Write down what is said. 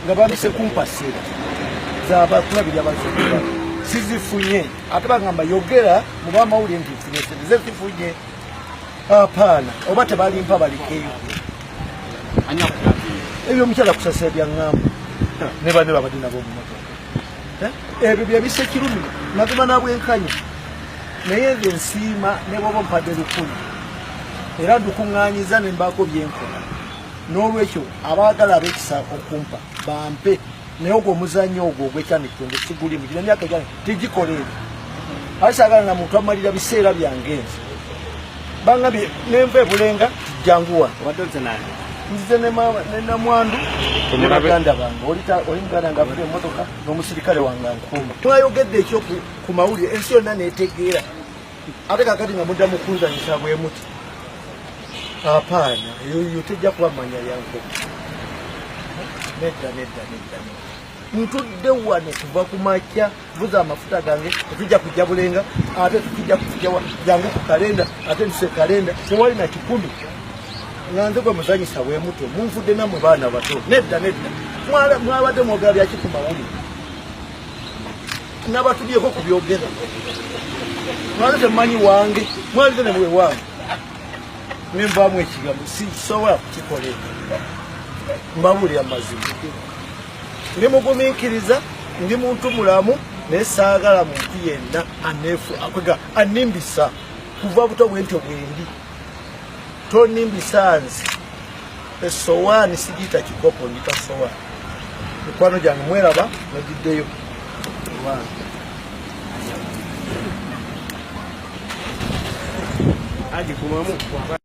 nga bandise kumpasira zabakulabirya bazikuba sizifunye ate bagamba yogera muba mawulire nti nfunye ze zifunye apana oba tebalimpa balikeyo ebyo omukyala kusasira byaŋŋamba ne banne babadde nabo omumotoka ebyo byabise kirumi naguma nabwenkanya naye nze nsiima ne bwoba ompadde 100 era ndukuŋŋaanyiza ne mbaako byenkola n'olwekyo abaagala ab'ekisa okumpa bampe naye ogwo omuzannyo ogwo ogw'ekyanekitongo sigulimu gino emyaka gyane tigikola ebyo asaagala na muntu amalira biseera byange nze bangambye nenva ebulenga janguwa nzize ne namwandu ne baganda bange oli muganda nga avudde emmotoka n'omusirikale wange ankuuma mwayogedde ekyo ku mawulire ensi yonna neetegeera ate kakati nga muddamu kunzanyisa bwe muti apaana eyo tejja kuba manya yankoko nedda ntudde wano kuva ku makya vuza amafuta gange tetujja kujja bulenga ate tukijja kujawa jangu ku kalenda ate ntuse kalenda tewali na 10 nga nze gwe muzanyisa bwe muto munfudde nammwe baana bato nedda mwabadde mwogera byaki ku mawulire n'abatubyeko ku byogera mwali temumanyi wange mwalize ne bwe wange nenvaamu ekigambo sisobola kukikola mbabulira amazima ndi mugumiikiriza ndi muntu mulamu naye saagala muntu yenna animbisa kuva buto bwentyo bwendi tonimbisa nze esowaani sigiyita kikopo ndita sowaani mikwano gyange mweraba nagiddeyo